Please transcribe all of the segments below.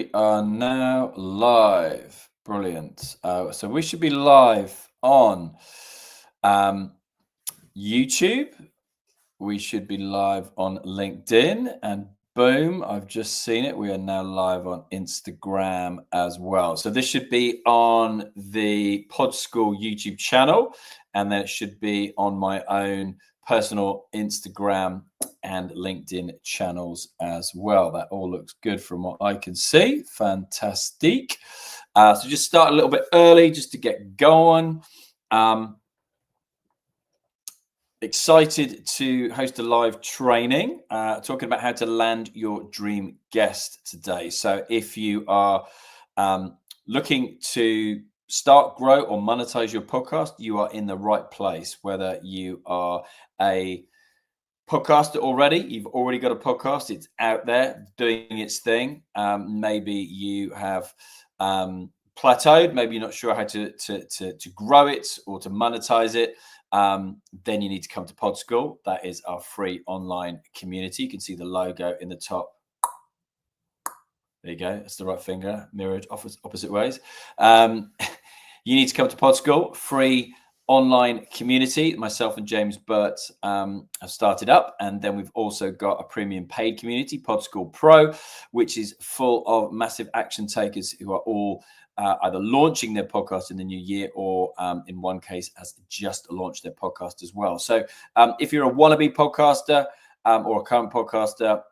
We are now live. Brilliant. So we should be live on YouTube. We should be live on LinkedIn, and boom, I've just seen it. We are now live on Instagram as well. So this should be on the Pod School YouTube channel, and then it should be on my own personal Instagram and LinkedIn channels as well. That all looks good from what I can see. Fantastic. So just start a little bit early just to get going. Excited to host a live training talking about how to land your dream guest today. So if you are looking to start, grow, or monetize your podcast, you are in the right place. Whether you are a podcaster already, you've already got a podcast, it's out there doing its thing. Maybe you have plateaued, maybe you're not sure how to grow it or to monetize it. Then you need to come to Pod School. That is our free online community. You can see the logo in the top. There you go. That's the right finger, mirrored opposite ways. You need to come to Pod School, free online community. Myself and James Burt have started up, and then we've also got a premium paid community, Pod School Pro, which is full of massive action takers who are all either launching their podcast in the new year or in one case has just launched their podcast as well. So if you're a wannabe podcaster or a current podcaster,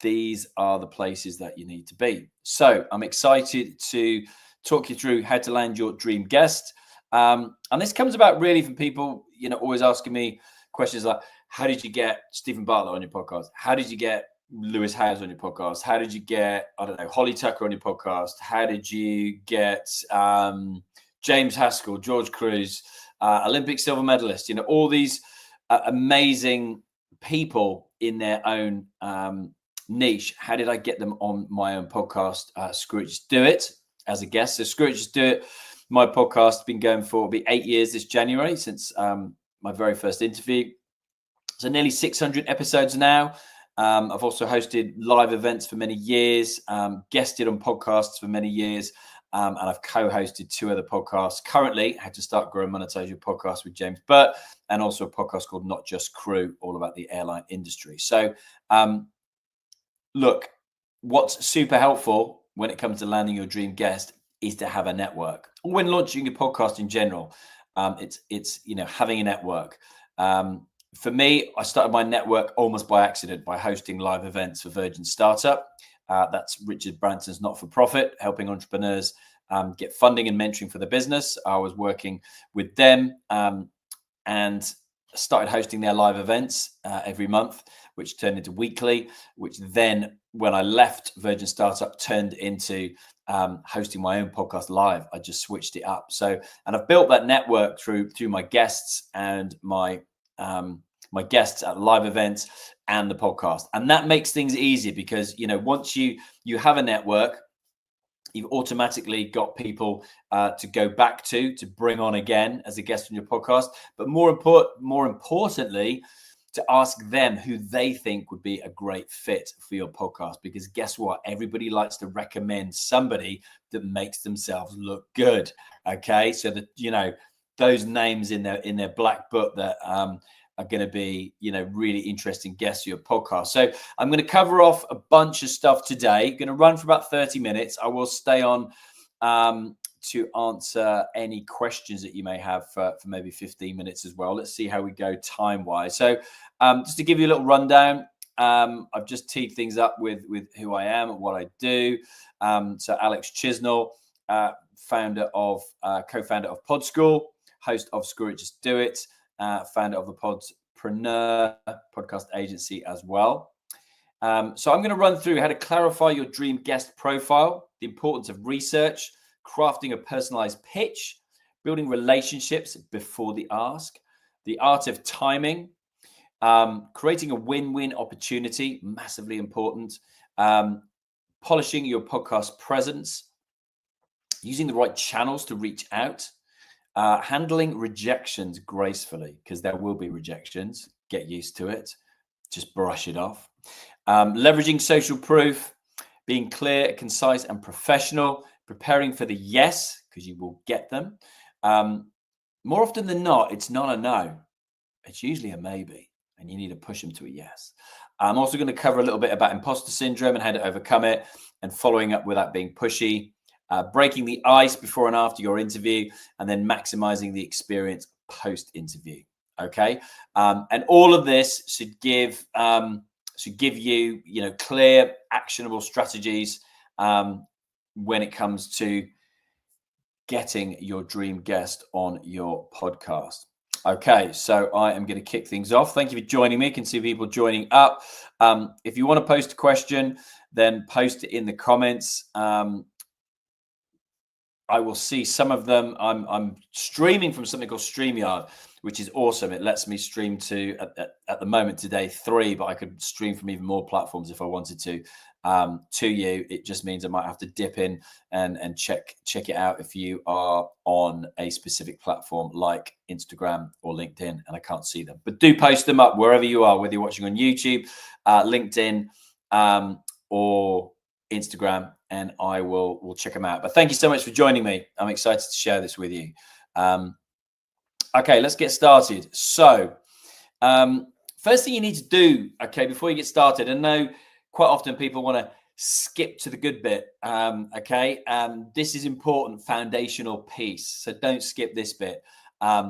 these are the places that you need to be. So I'm excited to talk you through how to land your dream guest. And this comes about really from people, always asking me questions like, how did you get Stephen Bartlett on your podcast? How did you get Lewis Howes on your podcast? How did you get, Holly Tucker on your podcast? How did you get James Haskell, George Cruz, Olympic silver medalist? All these amazing people in their own niche. How did I get them on my own podcast? Screw It, Just Do It as a guest. So Screw It, Just Do It. My podcast has been going for 8 years this January since my very first interview. So nearly 600 episodes now. I've also hosted live events for many years, guested on podcasts for many years, and I've co-hosted 2 other podcasts. Currently, How to Start, Grow, and Monetize Your Podcast with James Burt, and also a podcast called Not Just Crew, all about the airline industry. So, look, what's super helpful when it comes to landing your dream guest is to have a network. When launching your podcast in general, it's having a network. For me, I started my network almost by accident by hosting live events for Virgin Startup. That's Richard Branson's not-for-profit, helping entrepreneurs get funding and mentoring for the business. I was working with them and started hosting their live events every month, which turned into weekly, which then, when I left Virgin Startup, turned into hosting my own podcast live. I just switched it up. So, and I've built that network through my guests and my guests at live events and the podcast. And that makes things easier because, once you have a network, you've automatically got people to go back to bring on again as a guest on your podcast. But more importantly, to ask them who they think would be a great fit for your podcast. Because guess what? Everybody likes to recommend somebody that makes themselves look good. Okay. So that, those names in their black book that are going to be, really interesting guests for your podcast. So I'm going to cover off a bunch of stuff today. Going to run for about 30 minutes. I will stay on to answer any questions that you may have for maybe 15 minutes as well. Let's see how we go time-wise. So just to give you a little rundown, I've just teed things up with who I am and what I do. So Alex Chisnell, co-founder of Pod School, host of Screw It, Just Do It, founder of the Podpreneur podcast agency as well. So I'm going to run through how to clarify your dream guest profile, the importance of research, crafting a personalized pitch, building relationships before the ask, the art of timing, creating a win-win opportunity, massively important, polishing your podcast presence, using the right channels to reach out, handling rejections gracefully, because there will be rejections. Get used to it. Just brush it off. Leveraging social proof, being clear, concise, and professional, preparing for the yes, because you will get them. More often than not, it's not a no. It's usually a maybe, and you need to push them to a yes. I'm also going to cover a little bit about imposter syndrome and how to overcome it, and following up without being pushy, breaking the ice before and after your interview, and then maximizing the experience post-interview. Okay, and all of this should give you, clear, actionable strategies when it comes to getting your dream guest on your podcast. Okay, so I am going to kick things off. Thank you for joining me. I can see people joining up. If you want to post a question, then post it in the comments. I will see some of them. I'm streaming from something called StreamYard, which is awesome. It lets me stream to, at the moment today, 3, but I could stream from even more platforms if I wanted to you. It just means I might have to dip in and check it out if you are on a specific platform like Instagram or LinkedIn and I can't see them. But do post them up wherever you are, whether you're watching on YouTube, LinkedIn, or Instagram, and I will check them out. But thank you so much for joining me. I'm excited to share this with you. Okay, let's get started. So first thing you need to do, okay, before you get started, and know quite often people want to skip to the good bit, okay, this is important foundational piece, so don't skip this bit,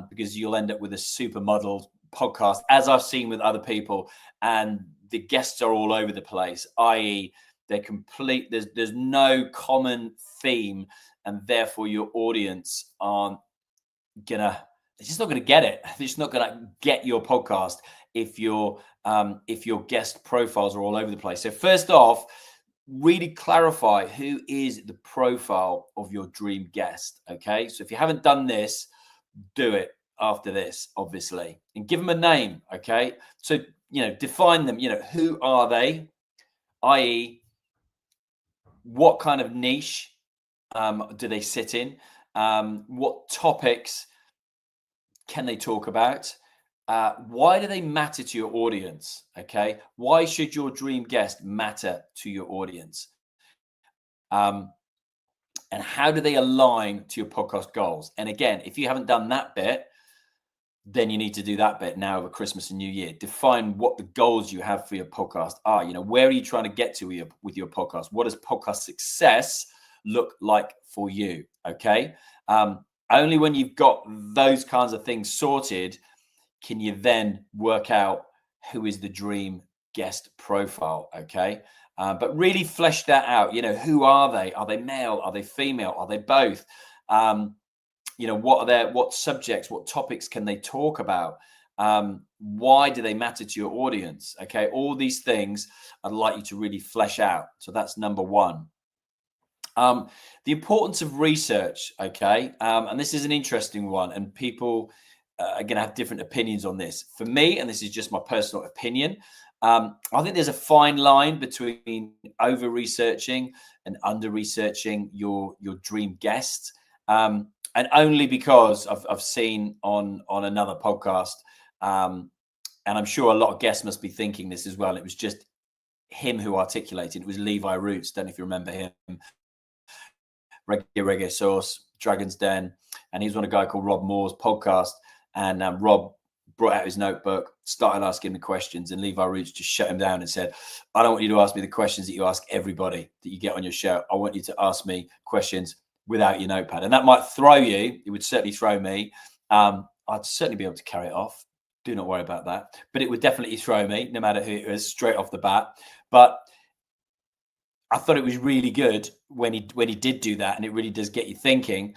because you'll end up with a super muddled podcast, as I've seen with other people, and the guests are all over the place, i.e. they're complete, there's no common theme, and therefore your audience they're just not gonna get it. They're just not gonna get your podcast if your guest profiles are all over the place. So first off, really clarify who is the profile of your dream guest. Okay, so if you haven't done this, do it after this, obviously, and give them a name. Okay, so define them. Who are they, i.e. what kind of niche do they sit in? What topics can they talk about? Why do they matter to your audience? Okay, why should your dream guest matter to your audience? And how do they align to your podcast goals? And again, if you haven't done that bit, then you need to do that bit now over Christmas and New Year. Define what the goals you have for your podcast are. Where are you trying to get to with your podcast? What does podcast success look like for you? Okay. Only when you've got those kinds of things sorted can you then work out who is the dream guest profile. Okay. But really flesh that out. Who are they? Are they male? Are they female? Are they both? What subjects, what topics can they talk about? Why do they matter to your audience? Okay, all these things I'd like you to really flesh out. So that's number one. The importance of research, okay, and this is an interesting one, and people are going to have different opinions on this. For me, and this is just my personal opinion, I think there's a fine line between over-researching and under-researching your dream guest. And only because I've seen on another podcast, and I'm sure a lot of guests must be thinking this as well. It was just him who articulated. It was Levi Roots. Don't know if you remember him. Reggae Sauce, Dragon's Den, and he was on a guy called Rob Moore's podcast. And Rob brought out his notebook, started asking the questions, and Levi Roots just shut him down and said, "I don't want you to ask me the questions that you ask everybody that you get on your show. I want you to ask me questions without your notepad." And that might throw you. It would certainly throw me. I'd certainly be able to carry it off. Do not worry about that. But it would definitely throw me, no matter who it was, straight off the bat. But I thought it was really good when he did do that, and it really does get you thinking.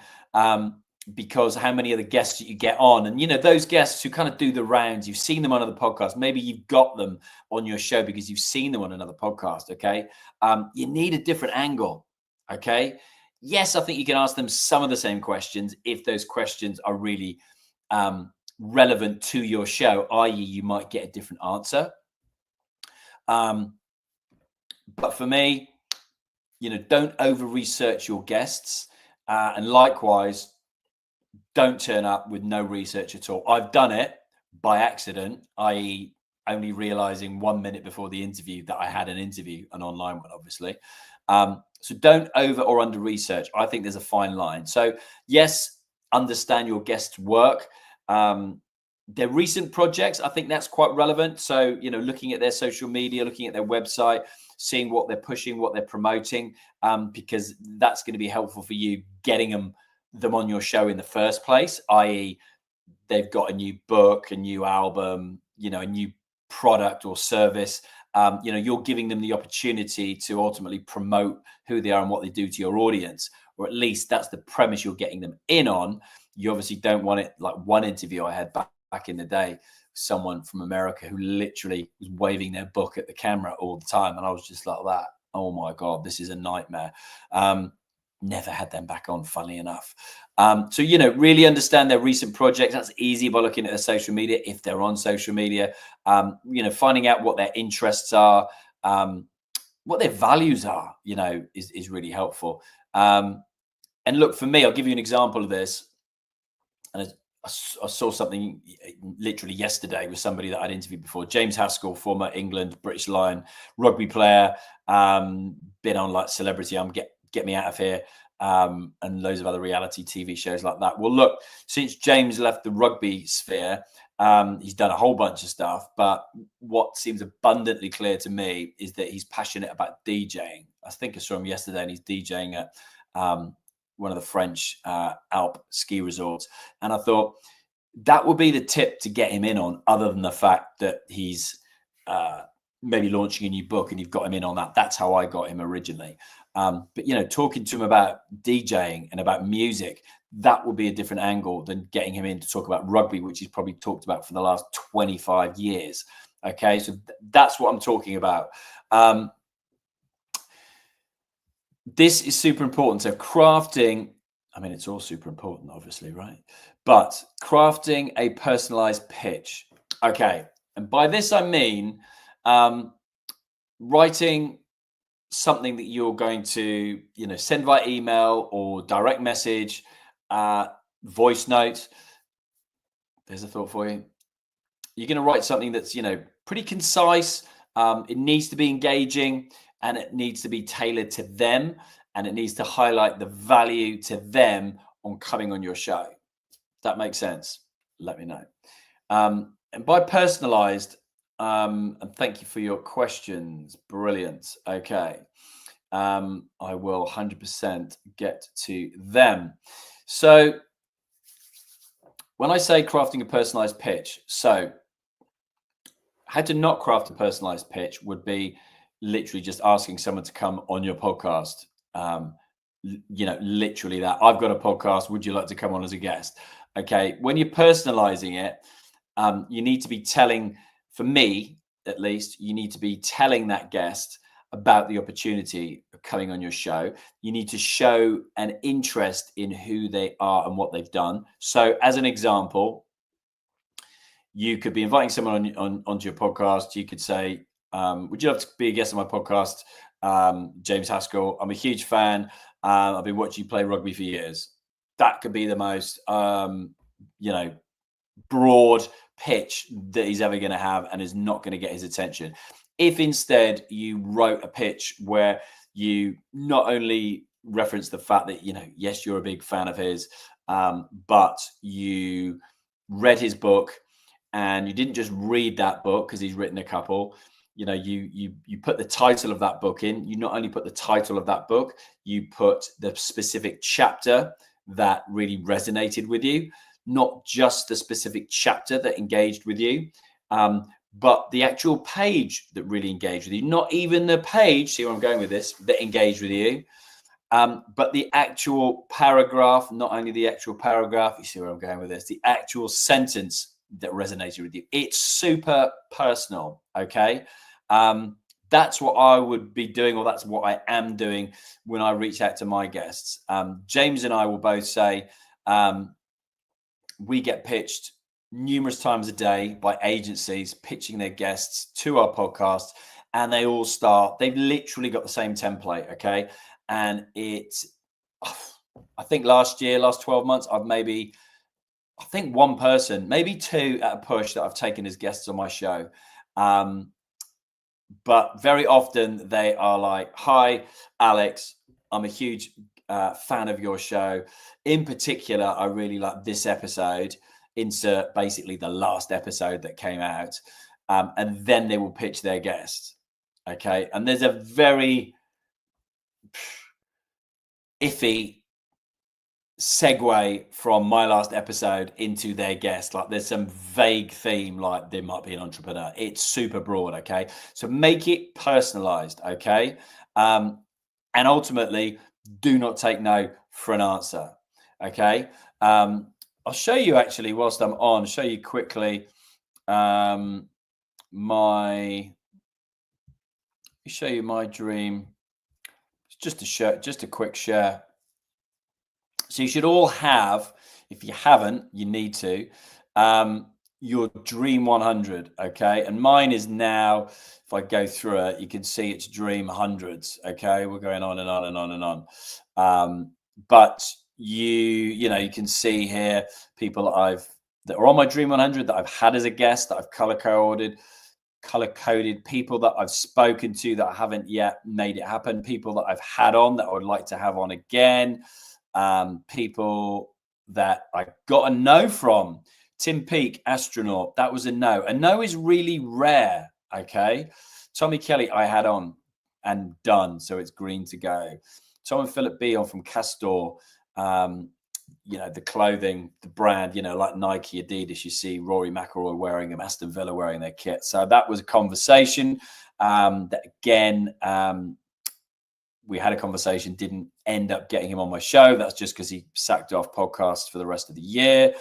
Because how many of the guests that you get on, and those guests who kind of do the rounds, you've seen them on other podcasts, maybe you've got them on your show because you've seen them on another podcast. Okay, you need a different angle. Okay. Yes, I think you can ask them some of the same questions if those questions are really relevant to your show, i.e. you might get a different answer. But for me, don't over-research your guests. And likewise, don't turn up with no research at all. I've done it by accident, i.e. only realizing 1 minute before the interview that I had an interview, an online one, obviously. So don't over or under research. I think there's a fine line. So yes, understand your guests' work. Their recent projects, I think that's quite relevant. So, looking at their social media, looking at their website, seeing what they're pushing, what they're promoting, because that's going to be helpful for you getting them on your show in the first place, i.e. they've got a new book, a new album, a new product or service. You're giving them the opportunity to ultimately promote who they are and what they do to your audience, or at least that's the premise you're getting them in on. You obviously don't want it like one interview I had back in the day, someone from America who literally was waving their book at the camera all the time. And I was just like that. Oh my God, this is a nightmare. Never had them back on, funnily enough. So, really understand their recent projects. That's easy by looking at their social media, if they're on social media, finding out what their interests are, what their values are, is really helpful. And look, for me, I'll give you an example of this. And I saw something literally yesterday with somebody that I'd interviewed before. James Haskell, former England, British Lion rugby player, been on like Celebrity Get Me Out of Here, and loads of other reality TV shows like that. Well, look, since James left the rugby sphere, he's done a whole bunch of stuff. But what seems abundantly clear to me is that he's passionate about DJing. I think I saw him yesterday, and he's DJing at one of the French Alp ski resorts. And I thought that would be the tip to get him in on, other than the fact that he's maybe launching a new book and you've got him in on that. That's how I got him originally. But, talking to him about DJing and about music, that would be a different angle than getting him in to talk about rugby, which he's probably talked about for the last 25 years. Okay, so that's what I'm talking about. This is super important. So crafting, it's all super important, obviously, right? But crafting a personalized pitch. Okay. And by this, I mean writing something that you're going to, send via email or direct message, voice note. There's a thought for you. You're going to write something that's, pretty concise. It needs to be engaging, and it needs to be tailored to them, and it needs to highlight the value to them on coming on your show. If that makes sense, let me know. And by personalized, and thank you for your questions. Brilliant. Okay. I will 100% get to them. So when I say crafting a personalized pitch, so how to not craft a personalized pitch would be literally just asking someone to come on your podcast. Literally that. I've got a podcast. Would you like to come on as a guest? Okay. When you're personalizing it, you need to be telling, for me at least, you need to be telling that guest about the opportunity of coming on your show. You need to show an interest in who they are and what they've done. So as an example, you could be inviting someone onto your podcast. You could say, would you love to be a guest on my podcast? James Haskell, I'm a huge fan. I've been watching you play rugby for years. That could be the most, broad pitch that he's ever going to have, and is not going to get his attention. If instead you wrote a pitch where you not only reference the fact that, yes, you're a big fan of his, but you read his book, and you didn't just read that book because he's written a couple. You put the title of that book in. You not only put the title of that book, you put the specific chapter that really resonated with you, not just the specific chapter that engaged with you, but the actual page that really engaged with you. Not even the page, see where I'm going with this, that engaged with you, but the actual paragraph, not only the actual paragraph, you see where I'm going with this, the actual sentence that resonated with you. It's super personal, okay? That's what I would be doing, or that's what I am doing when I reach out to my guests. James and I will both say, we get pitched numerous times a day by agencies pitching their guests to our podcast, and they all they've literally got the same template, okay? And I think last 12 months, I think one person, maybe two at a push that I've taken as guests on my show. but very often they are like, "Hi, Alex, I'm a huge fan of your show. In particular, I really like this episode." Insert basically the last episode that came out, and then they will pitch their guest. Okay, and there's a very iffy segue from my last episode into their guest. Like there's some vague theme, like they might be an entrepreneur. It's super broad. Okay, so make it personalized. Okay, and ultimately do not take no for an answer. Okay, I'll show you actually whilst I'm on, show you quickly my show you my dream. Just a quick share. So you should all have, if you haven't, you need to, your Dream 100, okay? And mine is now, if I go through it, you can see it's Dream hundreds, okay? We're going on and on and on and on. But you know, you can see here people that are on my Dream 100 that I've had as a guest, that I've color coded, people that I've spoken to that I haven't yet made it happen, people that I've had on that I would like to have on again, people that I got a no from. Tim Peake, astronaut, that was a no. A no is really rare, okay? Tommy Kelly, I had on and done, so it's green to go. Tom and Philip Beon from Castor, you know, the clothing, the brand, you know, like Nike, Adidas, you see Rory McIlroy wearing them, Aston Villa wearing their kit. So that was a conversation that again, we had a conversation, didn't end up getting him on my show. That's just because he sacked off podcasts for the rest of the year.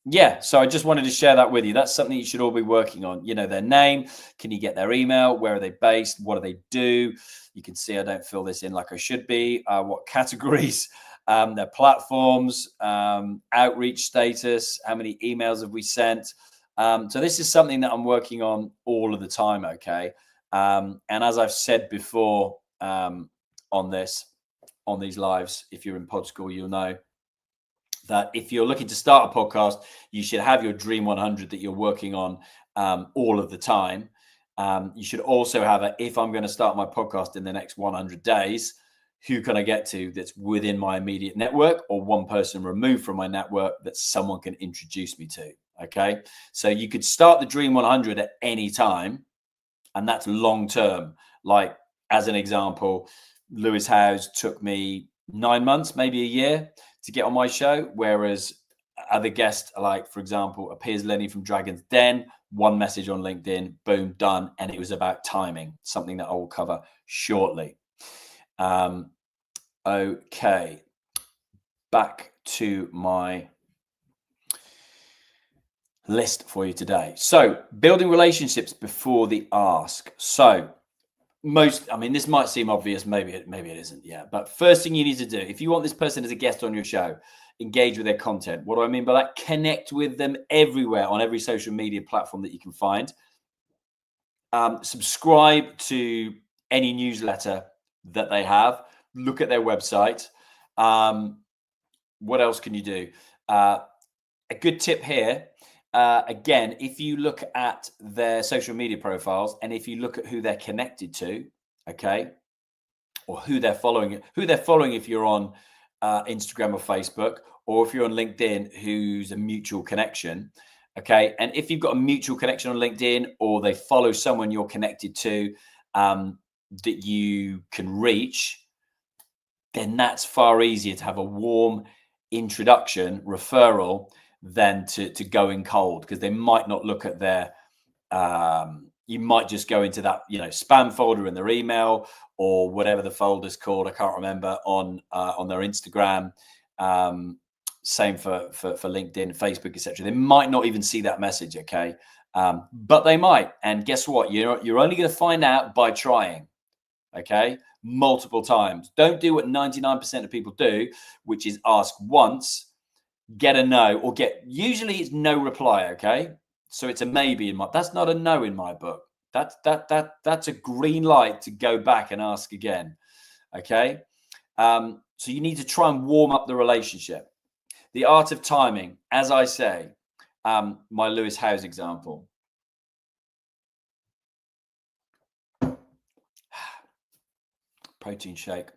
Yeah, so I just wanted to share that with you. That's something you should all be working on. You know, their name, can you get their email? Where are they based? What do they do? You can see I don't fill this in like I should be. What categories, their platforms, outreach status, how many emails have we sent? So this is something that I'm working on all of the time, okay? And as I've said before on these lives, if you're in Pod School, you'll know that if you're looking to start a podcast, you should have your Dream 100 that you're working on all of the time. You should also have if I'm going to start my podcast in the next 100 days, who can I get to that's within my immediate network or one person removed from my network that someone can introduce me to, okay? So you could start the Dream 100 at any time, and that's long term. Like, as an example, Lewis Howes took me 9 months, maybe a year to get on my show, whereas other guests, like, for example, Piers Lenny from Dragon's Den, one message on LinkedIn, boom, done. And it was about timing, something that I will cover shortly. Okay, back to my list for you today. So building relationships before the ask. So this might seem obvious, maybe it isn't, yeah. But first thing you need to do, if you want this person as a guest on your show, engage with their content. What do I mean by that? Connect with them everywhere on every social media platform that you can find. Subscribe to any newsletter that they have. Look at their website. What else can you do? A good tip here. Again, if you look at their social media profiles and if you look at who they're connected to, okay, or who they're following if you're on Instagram or Facebook, or if you're on LinkedIn, who's a mutual connection, okay, and if you've got a mutual connection on LinkedIn or they follow someone you're connected to that you can reach, then that's far easier to have a warm introduction, referral, than to going cold, because they might not look at their you might just go into that spam folder in their email or whatever the folder's called, I can't remember, on their Instagram. Same for LinkedIn, Facebook, etc. They might not even see that message, okay, but they might. And guess what, you're only going to find out by trying, okay, multiple times. Don't do what 99% of people do, which is ask once, get a no, or usually it's no reply, okay? So it's a maybe that's not a no in my book. That's a green light to go back and ask again, okay? So you need to try and warm up the relationship. The art of timing, as I say, my Lewis Howes example. protein shake.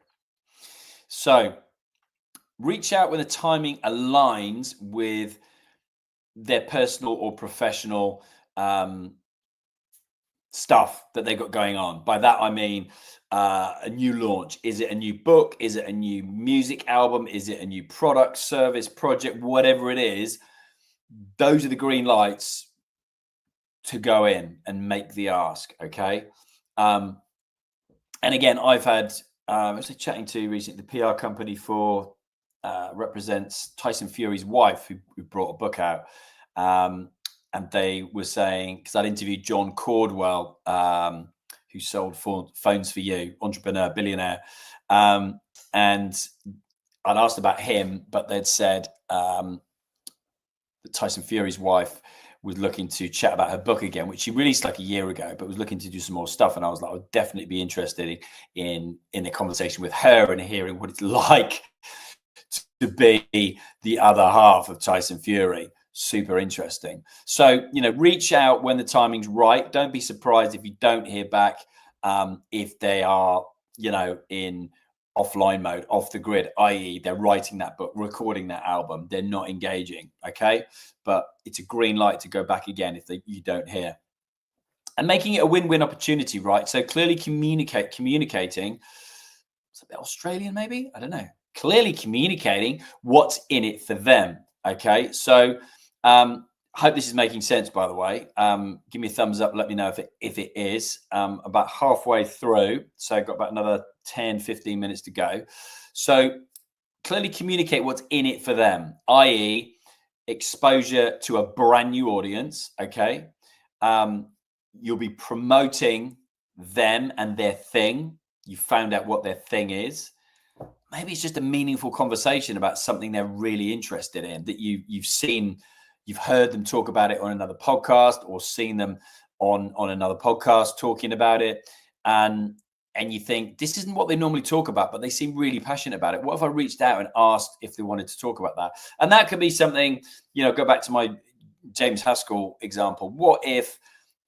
So reach out when the timing aligns with their personal or professional stuff that they've got going on. By that I mean a new launch. Is it a new book? Is it a new music album? Is it a new product, service, project? Whatever it is, those are the green lights to go in and make the ask. Okay. And again, I've had I was chatting to recently the PR company for represents Tyson Fury's wife, who brought a book out. And they were saying, because I'd interviewed John Cordwell, who sold Phones for You, entrepreneur, billionaire. And I'd asked about him, but they'd said that Tyson Fury's wife was looking to chat about her book again, which she released like a year ago, but was looking to do some more stuff. And I was like, I would definitely be interested in a conversation with her and hearing what it's like to be the other half of Tyson Fury. Super interesting. So, reach out when the timing's right. Don't be surprised if you don't hear back, if they are, in offline mode, off the grid, i.e. they're writing that book, recording that album, they're not engaging. Okay. But it's a green light to go back again if you don't hear. And making it a win-win opportunity, right? So clearly communicating, it's a bit Australian maybe, I don't know. Clearly communicating what's in it for them. Okay. So, I hope this is making sense, by the way. Give me a thumbs up. Let me know if it is. About halfway through. So I've got about another 10, 15 minutes to go. So clearly communicate what's in it for them, i.e. exposure to a brand new audience. Okay. You'll be promoting them and their thing. You found out what their thing is. Maybe it's just a meaningful conversation about something they're really interested in that you've seen. You've heard them talk about it on another podcast or seen them on another podcast talking about it. And you think, this isn't what they normally talk about, but they seem really passionate about it. What if I reached out and asked if they wanted to talk about that? And that could be something, go back to my James Haskell example. What if,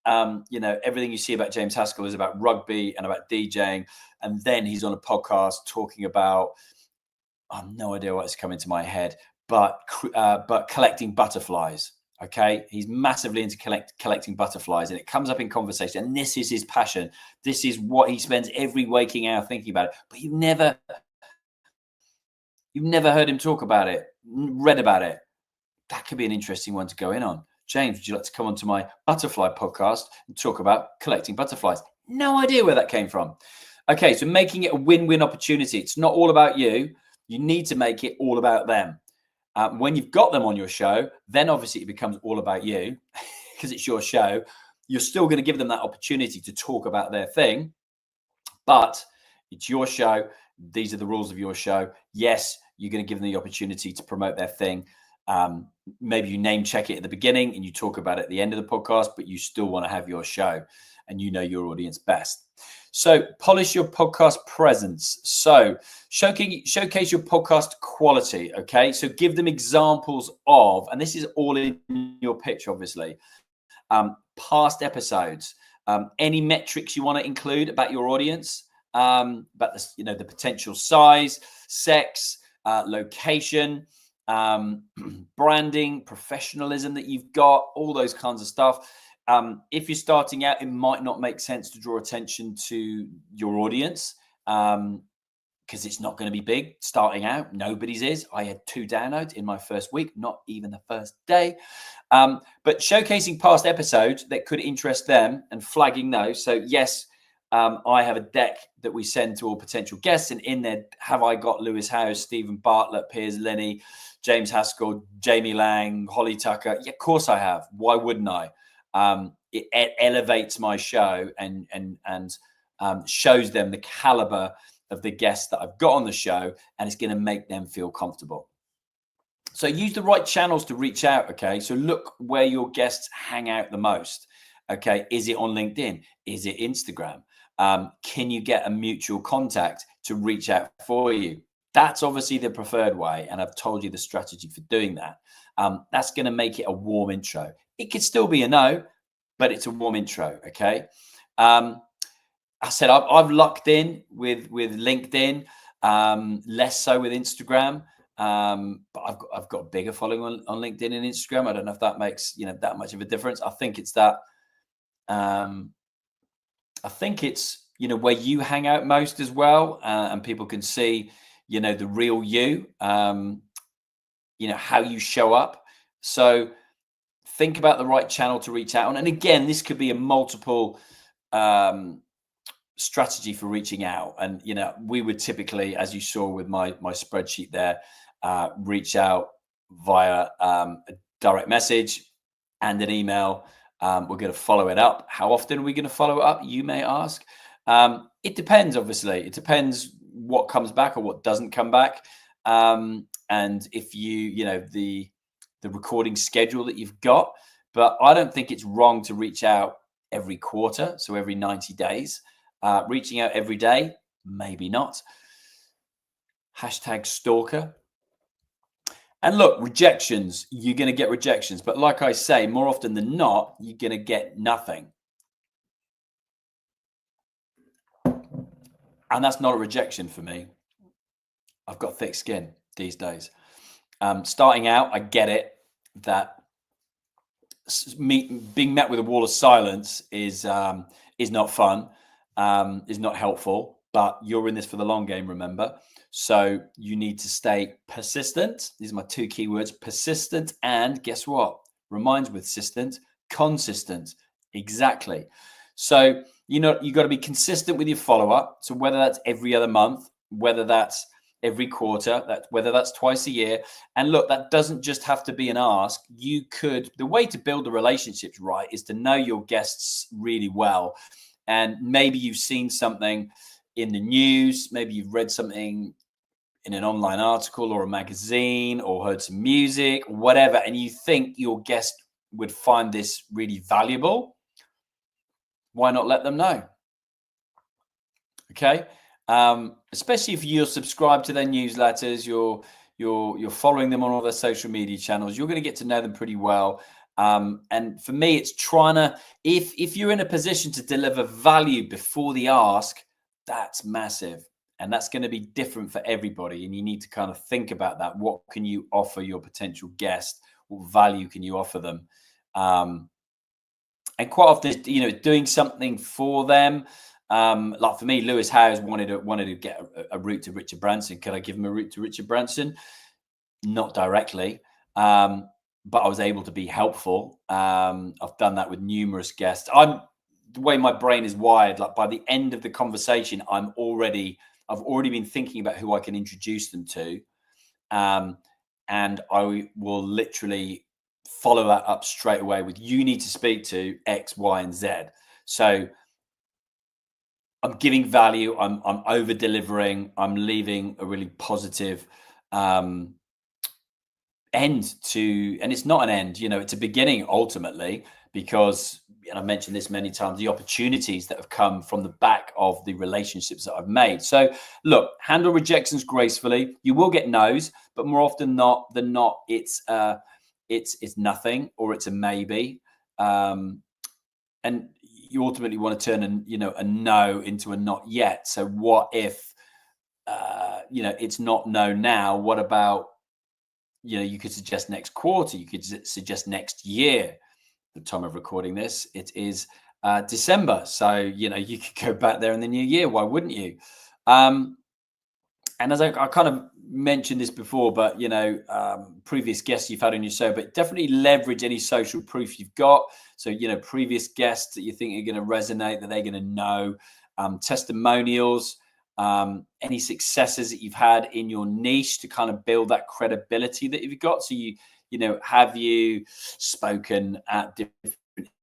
everything you see about James Haskell is about rugby and about DJing. And then he's on a podcast talking about, I have no idea what's coming to my head, but collecting butterflies. Okay, he's massively into collecting butterflies, and it comes up in conversation. And this is his passion. This is what he spends every waking hour thinking about it. But you've never heard him talk about it, read about it. That could be an interesting one to go in on. James, would you like to come onto my butterfly podcast and talk about collecting butterflies? No idea where that came from. Okay, so making it a win-win opportunity. It's not all about you. You need to make it all about them. When you've got them on your show, then obviously it becomes all about you because it's your show. You're still going to give them that opportunity to talk about their thing, but it's your show. These are the rules of your show. Yes, you're going to give them the opportunity to promote their thing. Maybe you name check it at the beginning and you talk about it at the end of the podcast, but you still want to have your show and you know your audience best. So polish your podcast presence. So showcase your podcast quality. Okay. So give them examples of, and this is all in your pitch, obviously, past episodes, any metrics you want to include about your audience, about the potential size, sex, location, branding, professionalism that you've got, all those kinds of stuff. If you're starting out, it might not make sense to draw attention to your audience because it's not going to be big starting out. Nobody's is. I had 2 downloads in my first week, not even the first day. But showcasing past episodes that could interest them and flagging those. So yes, I have a deck that we send to all potential guests, and in there, have I got Lewis Howes, Stephen Bartlett, Piers Linney, James Haskell, Jamie Lang, Holly Tucker? Yeah, of course I have. Why wouldn't I? It elevates my show and shows them the caliber of the guests that I've got on the show, and it's going to make them feel comfortable. So use the right channels to reach out. Okay. So look where your guests hang out the most. Okay. Is it on LinkedIn? Is it Instagram? Can you get a mutual contact to reach out for you? That's obviously the preferred way. And I've told you the strategy for doing that. That's going to make it a warm intro. It could still be a no, but it's a warm intro. Okay. I said I've lucked in with LinkedIn, less so with Instagram. But I've got a bigger following on LinkedIn and Instagram. I don't know if that makes that much of a difference. I think it's that. I think it's where you hang out most as well, and people can see the real you. How you show up. So think about the right channel to reach out on. And again, this could be a multiple strategy for reaching out. And we would typically, as you saw with my spreadsheet there, reach out via a direct message and an email. We're going to follow it up. How often are we going to follow it up, you may ask? It depends, obviously. It depends what comes back or what doesn't come back. And if the recording schedule that you've got. But I don't think it's wrong to reach out every quarter, so every 90 days. Reaching out every day, maybe not. #stalker. And look, rejections, you're going to get rejections. But like I say, more often than not, you're going to get nothing. And that's not a rejection for me. I've got thick skin these days. Starting out, I get it that being met with a wall of silence is not fun, is not helpful, but you're in this for the long game, remember? So you need to stay persistent. These are my two keywords, persistent, and guess what? Reminds with persistent, consistent. Exactly. So, you got to be consistent with your follow-up. So whether that's every other month, whether that's every quarter, whether that's twice a year. And look, that doesn't just have to be an ask. The way to build the relationships right is to know your guests really well. And maybe you've seen something in the news, maybe you've read something in an online article or a magazine or heard some music, whatever, and you think your guest would find this really valuable. Why not let them know? Okay. Especially if you're subscribed to their newsletters, you're following them on all their social media channels, you're going to get to know them pretty well. And for me, it's trying to, if you're in a position to deliver value before the ask, that's massive. And that's going to be different for everybody. And you need to kind of think about that. What can you offer your potential guest? What value can you offer them? And quite often, doing something for them. Like for me, Lewis Howes wanted to get a route to Richard Branson. Could I give him a route to Richard Branson? Not directly, but I was able to be helpful. I've done that with numerous guests. The way my brain is wired, like by the end of the conversation, I've already been thinking about who I can introduce them to, and I will literally follow that up straight away with, you need to speak to X, Y, and Z. So I'm giving value. I'm over delivering. I'm leaving a really positive end to, and it's not an end, it's a beginning ultimately, because, and I've mentioned this many times, the opportunities that have come from the back of the relationships that I've made. So look, handle rejections gracefully. You will get no's, but more often than not, it's nothing, or it's a maybe. And you ultimately want to turn a no into a not yet. So what if, it's not no now? What about, you could suggest next quarter, you could suggest next year. The time of recording this, it is December. So, you could go back there in the new year. Why wouldn't you? And as I kind of mentioned this before, but, previous guests you've had on your show, but definitely leverage any social proof you've got. So, previous guests that you think are going to resonate, that they're going to know, testimonials, any successes that you've had in your niche to kind of build that credibility that you've got. So have you spoken at different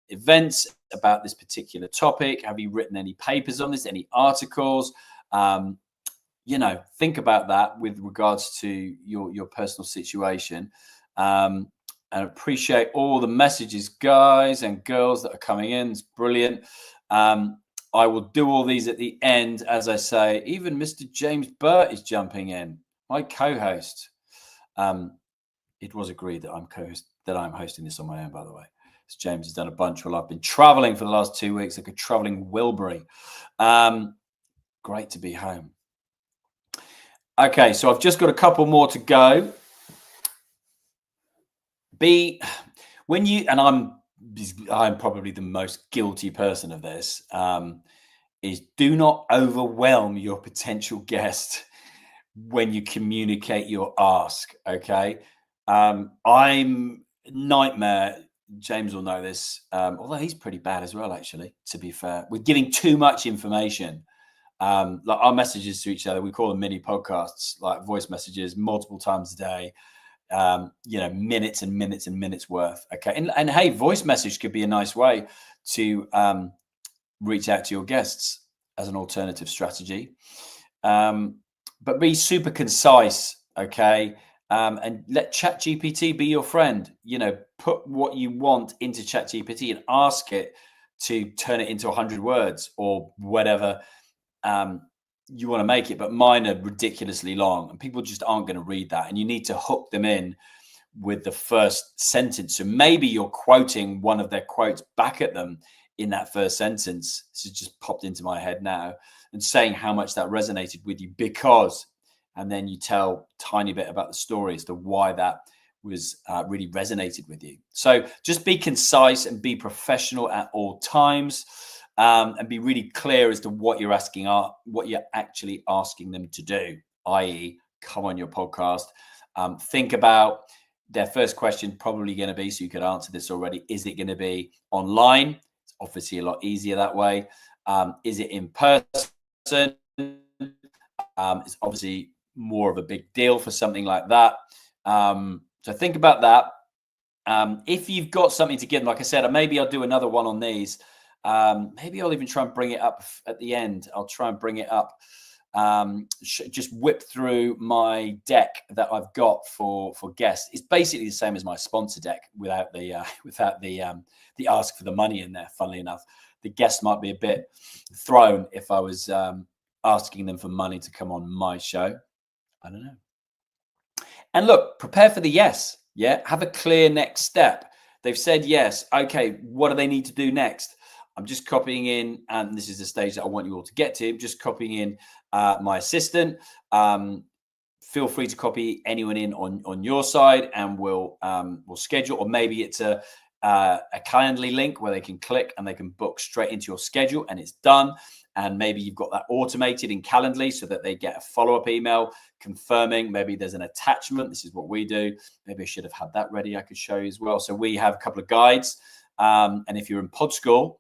events about this particular topic? Have you written any papers on this, any articles? Think about that with regards to your personal situation. And appreciate all the messages, guys and girls, that are coming in. It's brilliant. I will do all these at the end, as I say. Even Mr. James Burt is jumping in, my co-host. It was agreed that I'm hosting this on my own, by the way. James has done a bunch. Well, I've been traveling for the last 2 weeks, like a traveling Wilbury. Great to be home. Okay, so I've just got a couple more to go. When you, and I'm probably the most guilty person of this, is do not overwhelm your potential guest when you communicate your ask. Okay, I'm nightmare. James will know this, although he's pretty bad as well, actually, to be fair. We're giving too much information. Like our messages to each other, we call them mini podcasts, like voice messages multiple times a day, minutes and minutes and minutes worth. Okay. And hey, voice message could be a nice way to reach out to your guests as an alternative strategy. But be super concise. Okay. And let ChatGPT be your friend. Put what you want into ChatGPT and ask it to turn it into 100 words or whatever you want to make it. But mine are ridiculously long and people just aren't going to read that. And you need to hook them in with the first sentence. So maybe you're quoting one of their quotes back at them in that first sentence. This has just popped into my head now, and saying how much that resonated with you because, and then you tell a tiny bit about the story as to why that was really resonated with you. So just be concise and be professional at all times, and be really clear as to what you're actually asking them to do, i.e. come on your podcast. Think about their first question probably going to be, so you could answer this already, is it going to be online? It's obviously a lot easier that way. Is it in person? It's obviously more of a big deal for something like that. So think about that. If you've got something to give them, like I said, maybe I'll do another one on these. Maybe I'll even try and bring it up at the end. I'll try and bring it up. Just whip through my deck that I've got for guests. It's basically the same as my sponsor deck without the ask for the money in there. Funnily enough, the guest might be a bit thrown if I was asking them for money to come on my show. I don't know. And look, prepare for the yes. Yeah, have a clear next step. They've said yes. Okay, what do they need to do next? I'm just copying in, and this is the stage that I want you all to get to. Just copying in my assistant. Feel free to copy anyone in on your side, and we'll schedule. Or maybe it's a Calendly link where they can click and they can book straight into your schedule, and it's done. And maybe you've got that automated in Calendly so that they get a follow-up email confirming. Maybe there's an attachment. This is what we do. Maybe I should have had that ready. I could show you as well. So we have a couple of guides, and if you're in Pod School,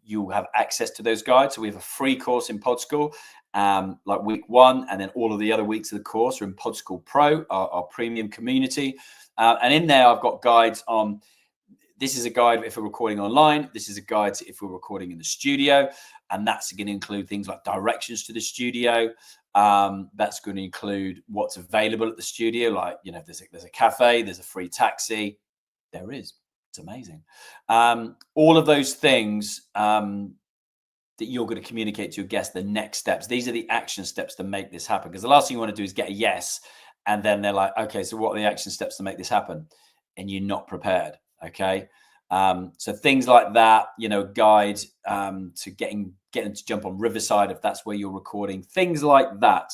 you have access to those guides. So we have a free course in Pod School, like week 1, and then all of the other weeks of the course are in Pod School Pro, our premium community. And in there, I've got guides on, this is a guide if we're recording online. This is a guide if we're recording in the studio. And that's going to include things like directions to the studio. That's going to include what's available at the studio. Like, there's a cafe, there's a free taxi. There is. It's amazing. All of those things that you're going to communicate to your guests, the next steps. These are the action steps to make this happen. Because the last thing you want to do is get a yes. And then they're like, okay, so what are the action steps to make this happen? And you're not prepared. Okay. So things like that, guide to getting them to jump on Riverside if that's where you're recording, things like that.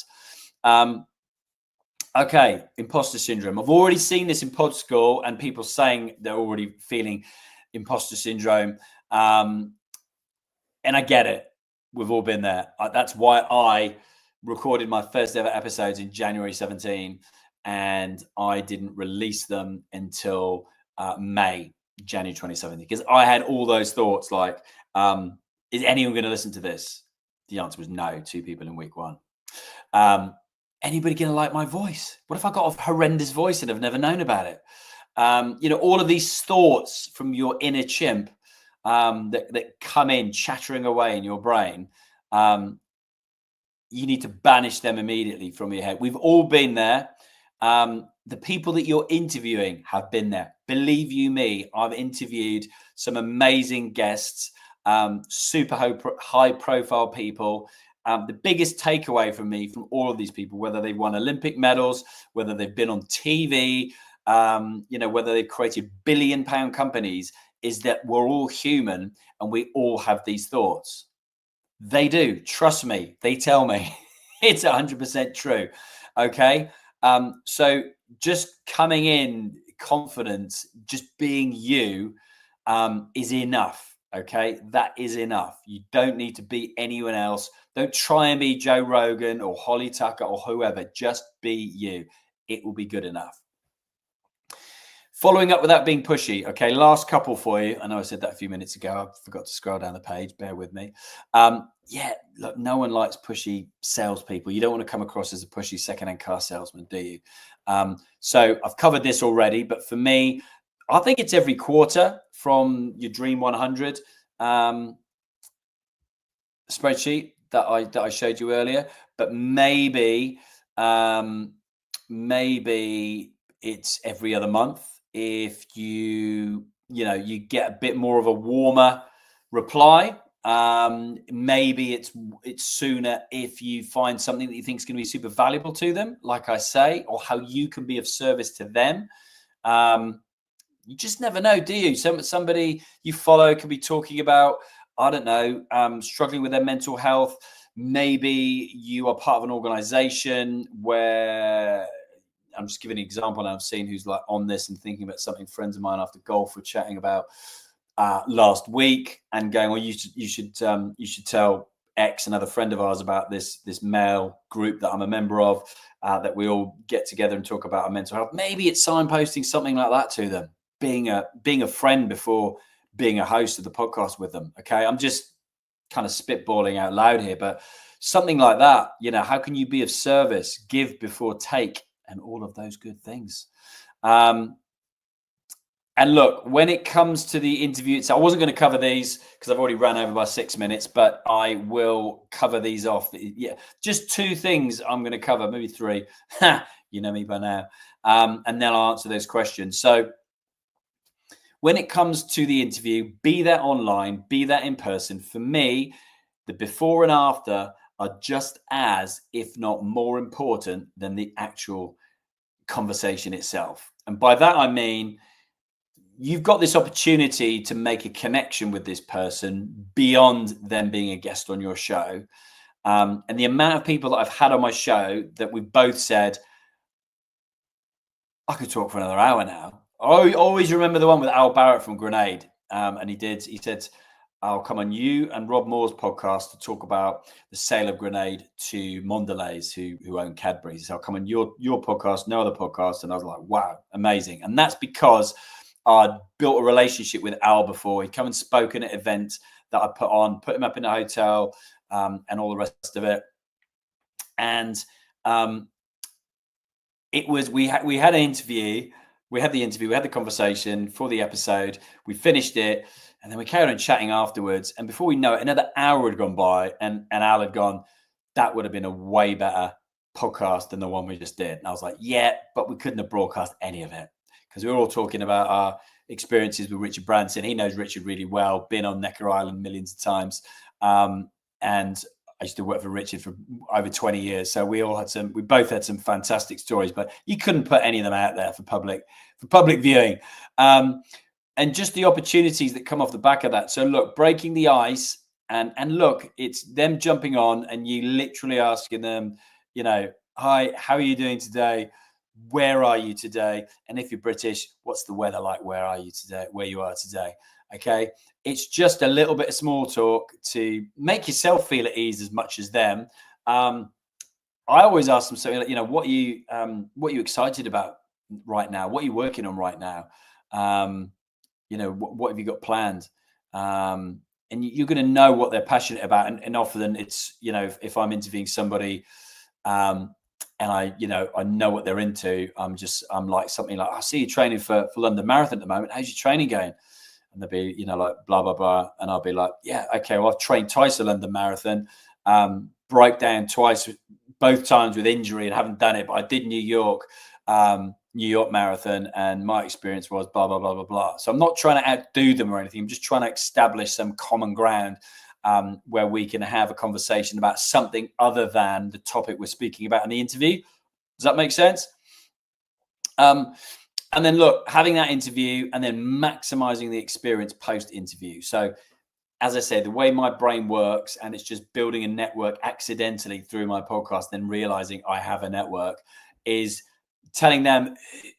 Okay, imposter syndrome. I've already seen this in Pod School and people saying they're already feeling imposter syndrome. And I get it. We've all been there. That's why I recorded my first ever episodes in January 17 and I didn't release them until January 2017, because I had all those thoughts like, is anyone going to listen to this? The answer was no, 2 people in week 1. Anybody going to like my voice? What if I got a horrendous voice and I've never known about it? All of these thoughts from your inner chimp that come in chattering away in your brain, you need to banish them immediately from your head. We've all been there. The people that you're interviewing have been there. Believe you me, I've interviewed some amazing guests, super high profile people. The biggest takeaway from me from all of these people, whether they've won Olympic medals, whether they've been on TV, whether they've created £1 billion companies, is that we're all human and we all have these thoughts. They do. Trust me. They tell me. It's 100% true. Okay. So just coming in confident, just being you, is enough. Okay. That is enough. You don't need to be anyone else. Don't try and be Joe Rogan or Holly Tucker or whoever. Just be you. It will be good enough. Following up without being pushy. Okay, last couple for you. I know I said that a few minutes ago. I forgot to scroll down the page. Bear with me. Yeah, look, no one likes pushy salespeople. You don't want to come across as a pushy secondhand car salesman, do you? So I've covered this already, but for me, I think it's every quarter from your Dream 100 spreadsheet that I showed you earlier. But maybe it's every other month. If you get a bit more of a warmer reply, maybe it's sooner if you find something that you think is going to be super valuable to them, like I say, or how you can be of service to them. You just never know, do you? Somebody you follow could be talking about, I don't know, struggling with their mental health. Maybe you are part of an organization where, I'm just giving an example, and I've seen who's like on this and thinking about something friends of mine after golf were chatting about last week and going, well, you should tell X, another friend of ours, about this male group that I'm a member of, that we all get together and talk about our mental health. Maybe it's signposting something like that to them, being a friend before being a host of the podcast with them. Okay, I'm just kind of spitballing out loud here, but something like that. How can you be of service, give before take, and all of those good things. And look, when it comes to the interview, I wasn't going to cover these because I've already ran over by 6 minutes, but I will cover these off. Yeah, just 2 things I'm going to cover, maybe 3. You know me by now. And then I'll answer those questions. So when it comes to the interview, be that online, be that in person, for me, the before and after are just as, if not more important than the actual conversation itself. And by that, I mean, you've got this opportunity to make a connection with this person beyond them being a guest on your show. And the amount of people that I've had on my show that we've both said, I could talk for another hour now. I always remember the one with Al Barrett from Grenade. And he said, I'll come on you and Rob Moore's podcast to talk about the sale of Grenade to Mondelez, who own Cadbury's. So I'll come on your podcast, no other podcast. And I was like, wow, amazing. And that's because I'd built a relationship with Al before. He'd come and spoken at events that I put him up in a hotel, and all the rest of it. And it was, we had an interview. We had the conversation for the episode. We finished it. And then we carried on chatting afterwards. And before we know it, another hour had gone by, and Al had gone, that would have been a way better podcast than the one we just did. And I was like, yeah, but we couldn't have broadcast any of it because we were all talking about our experiences with Richard Branson. He knows Richard really well, been on Necker Island millions of times. And I used to work for Richard for over 20 years. So we both had some fantastic stories, but you couldn't put any of them out there for public viewing. And just the opportunities that come off the back of that. So look, breaking the ice, and look, it's them jumping on and you literally asking them, hi, how are you doing today? Where are you today? And if you're British, what's the weather like? Where are you today? Where you are today? Okay. It's just a little bit of small talk to make yourself feel at ease as much as them. I always ask them something like, what are you excited about right now? What are you working on right now? What have you got planned? And you're going to know what they're passionate about. And often it's, if I'm interviewing somebody, and I know what they're into, I'm like something like, I see you training for London Marathon at the moment. How's your training going? And they'll be, like blah, blah, blah. And I'll be like, yeah, okay, well, I've trained twice at London Marathon, broke down twice, both times with injury and haven't done it. But I did New York Marathon, and my experience was blah, blah, blah, blah, blah. So I'm not trying to outdo them or anything. I'm just trying to establish some common ground, where we can have a conversation about something other than the topic we're speaking about in the interview. Does that make sense? And then look, having that interview and then maximizing the experience post interview. So as I said, the way my brain works, and it's just building a network accidentally through my podcast, then realizing I have a network, is telling them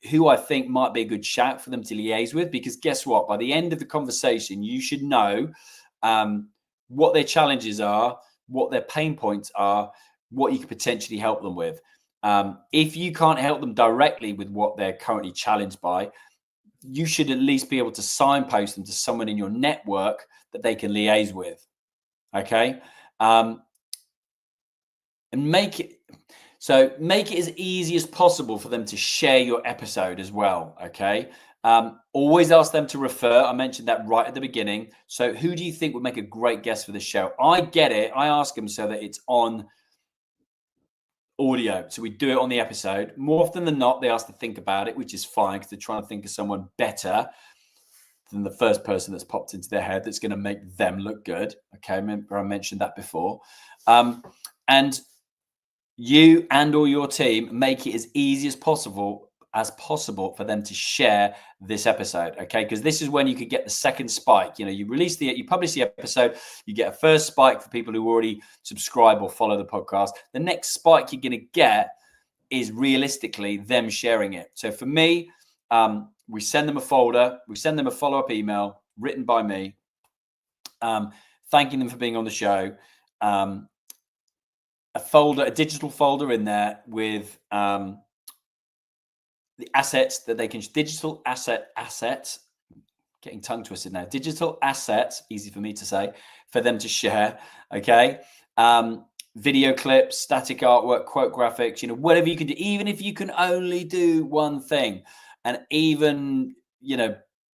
who I think might be a good shout for them to liaise with. Because guess what? By the end of the conversation, you should know what their challenges are, what their pain points are, what you could potentially help them with. If you can't help them directly with what they're currently challenged by, you should at least be able to signpost them to someone in your network that they can liaise with. Okay. And make it as easy as possible for them to share your episode as well. Okay. Always ask them to refer. I mentioned that right at the beginning. So who do you think would make a great guest for the show? I get it. I ask them so that it's on audio. So we do it on the episode. More often than not, they ask to think about it, which is fine because they're trying to think of someone better than the first person that's popped into their head that's going to make them look good. Okay, remember I mentioned that before. And you and or your team make it as easy as possible for them to share this episode. Okay, because this is when you could get the second spike. You know, you publish the episode, you get a first spike for people who already subscribe or follow the podcast. The next spike you're going to get is realistically them sharing it. So for me, we send them a folder, we send them a follow-up email written by me, thanking them for being on the show. A digital folder in there with the assets that they can, digital assets, getting tongue twisted now, digital assets, easy for me to say, for them to share. Okay. Video clips, static artwork, quote graphics, whatever you can do, even if you can only do one thing. And even,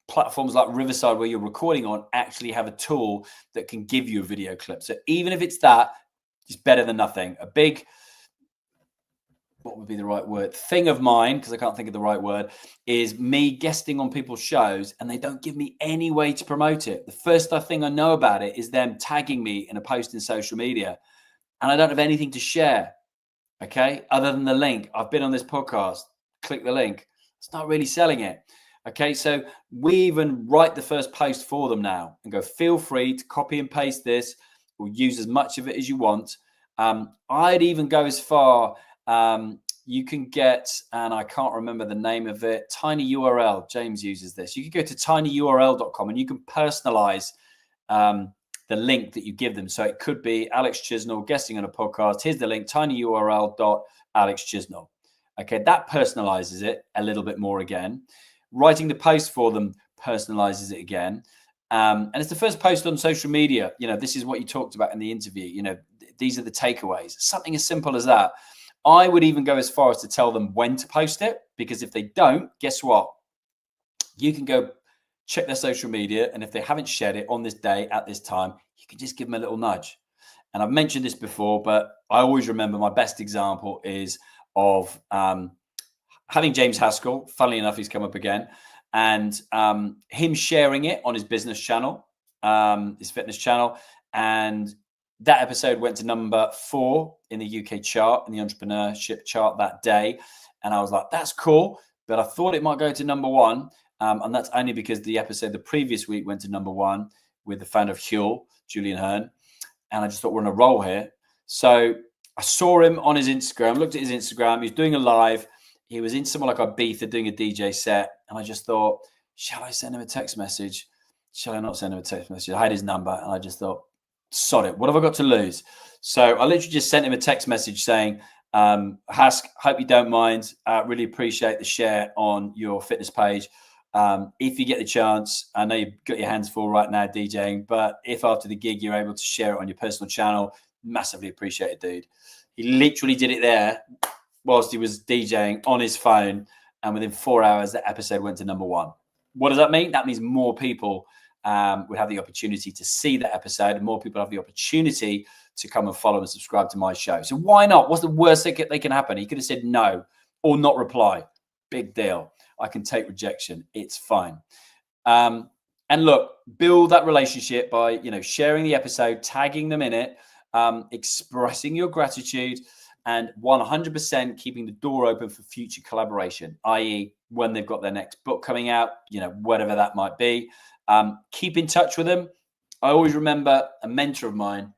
platforms like Riverside where you're recording on actually have a tool that can give you a video clip. So even if it's that, it's better than nothing. A big, what would be the right word? Thing of mine, because I can't think of the right word, is me guesting on people's shows and they don't give me any way to promote it. The first thing I know about it is them tagging me in a post in social media and I don't have anything to share, okay, other than the link. I've been on this podcast, click the link. It's not really selling it. Okay, so we even write the first post for them now and go, feel free to copy and paste this or use as much of it as you want. I'd even go as far, you can get, and I can't remember the name of it, TinyURL. James uses this. You can go to tinyurl.com and you can personalize the link that you give them. So it could be Alex Chisnell guesting on a podcast. Here's the link, tinyurl.alexchisnell. Okay, that personalizes it a little bit more again. Writing the post for them personalizes it again. And it's the first post on social media. This is what you talked about in the interview. These are the takeaways. Something as simple as that. I would even go as far as to tell them when to post it, because if they don't, guess what? You can go check their social media. And if they haven't shared it on this day at this time, you can just give them a little nudge. And I've mentioned this before, but I always remember my best example is of having James Haskell. Funnily enough, he's come up again. And him sharing it on his business channel, his fitness channel. And that episode went to number 4 in the UK chart, in the entrepreneurship chart that day. And I was like, that's cool. But I thought it might go to number 1. And that's only because the episode the previous week went to number 1 with the founder of Huel, Julian Hearn. And I just thought, we're on a roll here. So I saw him on his Instagram, looked at his Instagram. He was doing a live. He was in somewhere like Ibiza doing a DJ set. And I just thought, shall I send him a text message? Shall I not send him a text message? I had his number and I just thought, sod it. What have I got to lose? So I literally just sent him a text message saying, Hask, hope you don't mind. Really appreciate the share on your fitness page. If you get the chance, I know you've got your hands full right now DJing, but if after the gig you're able to share it on your personal channel, massively appreciate it, dude. He literally did it there whilst he was DJing on his phone, and within 4 hours, that episode went to number 1. What does that mean? That means more people would have the opportunity to see that episode, and more people have the opportunity to come and follow and subscribe to my show. So why not? What's the worst that can happen? He could have said no or not reply. Big deal. I can take rejection. It's fine. And look, build that relationship by, sharing the episode, tagging them in it, expressing your gratitude. and 100% keeping the door open for future collaboration, i.e. when they've got their next book coming out, whatever that might be. Keep in touch with them. I always remember a mentor of mine,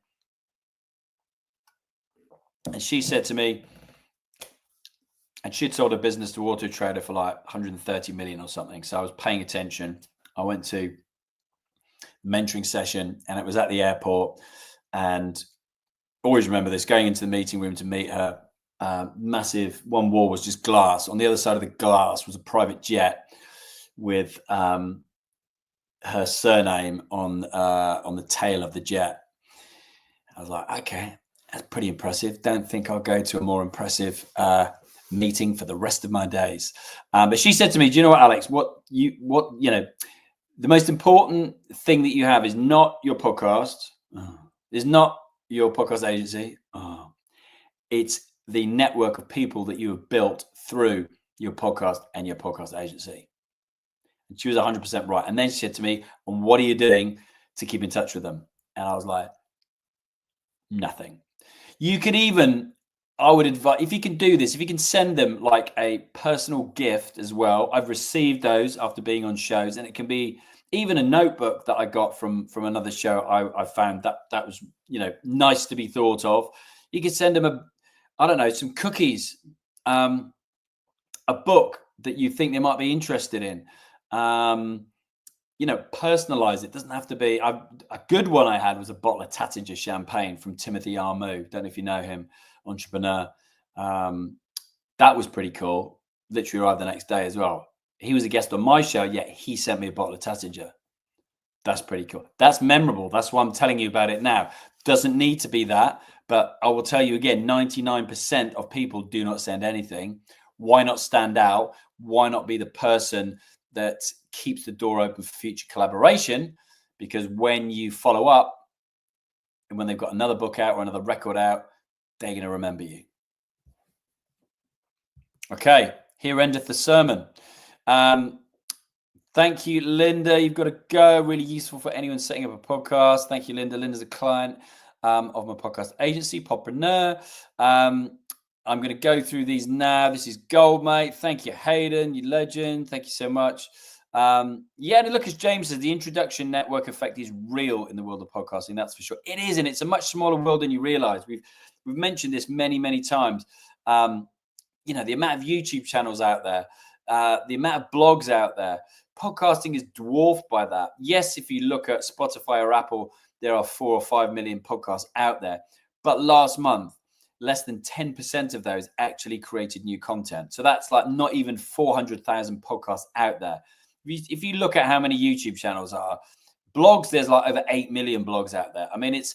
and she said to me, and she'd sold a business to Auto Trader for like 130 million or something. So I was paying attention. I went to mentoring session, and it was at the airport, and always remember this, going into the meeting room to meet her. Massive, one wall was just glass. On the other side of the glass was a private jet with her surname on the tail of the jet. I was like, okay, that's pretty impressive. Don't think I'll go to a more impressive meeting for the rest of my days. But she said to me, do you know what, Alex, the most important thing that you have is not your podcast. Is not your podcast agency. It's the network of people that you have built through your podcast and your podcast agency. And she was 100% right. And then she said to me, and what are you doing to keep in touch with them? And I was like, nothing. You can even, I would advise, if you can do this, if you can send them like a personal gift as well. I've received those after being on shows, and it can be even a notebook that I got from another show. I found that was, nice to be thought of. You could send them some cookies, a book that you think they might be interested in. Personalize it. Doesn't have to be a good one. I had was a bottle of Taittinger champagne from Timothy Armou. Don't know if you know him, entrepreneur. That was pretty cool. Literally arrived the next day as well. He was a guest on my show, yet he sent me a bottle of Taittinger. That's pretty cool. That's memorable. That's why I'm telling you about it now. Doesn't need to be that, but I will tell you again, 99% of people do not send anything. Why not stand out? Why not be the person that keeps the door open for future collaboration? Because when you follow up, and when they've got another book out or another record out, they're going to remember you. Okay, here endeth the sermon. Thank you, Linda. You've got to go. Really useful for anyone setting up a podcast. Thank you, Linda. Linda's a client of my podcast agency, Podpreneur. I'm going to go through these now. This is gold, mate. Thank you, Hayden. You legend. Thank you so much. And look, as James says, the introduction network effect is real in the world of podcasting. That's for sure. It is, and it's a much smaller world than you realize. We've mentioned this many, many times. The amount of YouTube channels out there, the amount of blogs out there. Podcasting is dwarfed by that. Yes, if you look at Spotify or Apple, there are 4 or 5 million podcasts out there. But last month, less than 10% of those actually created new content. So that's like not even 400,000 podcasts out there. If you look at how many YouTube channels are, blogs, there's like over 8 million blogs out there. I mean, it's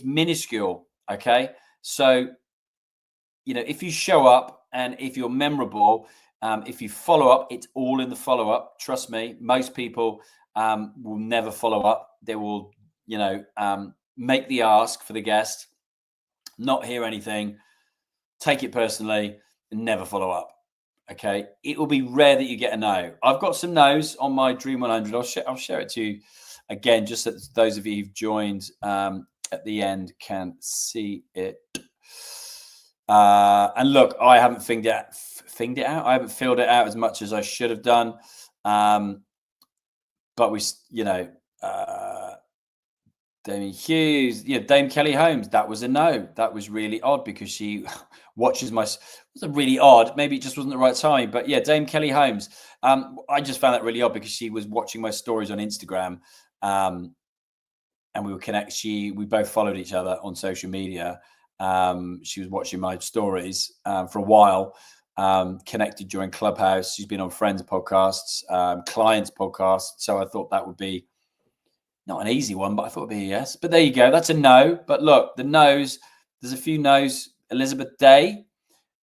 minuscule, okay? So, if you show up and if you're memorable, if you follow up, it's all in the follow up. Trust me, most people will never follow up. They will, make the ask for the guest, not hear anything, take it personally, and never follow up. Okay, it will be rare that you get a no. I've got some no's on my Dream 100. I'll share it to you again, just so that those of you who've joined at the end can see it. And look, I haven't finged it out. I haven't filled it out as much as I should have done. But we, Damien Hughes, Dame Kelly Holmes, that was a no. That was really odd because she watches my, it was really odd. Maybe it just wasn't the right time. But yeah, Dame Kelly Holmes. I just found that really odd because she was watching my stories on Instagram. And we were connected. We both followed each other on social media. She was watching my stories for a while, connected during Clubhouse. She's been on Friends podcasts, clients podcasts. So I thought that would be not an easy one, but I thought it'd be a yes. But there you go. That's a no. But look, the no's, there's a few no's. Elizabeth Day,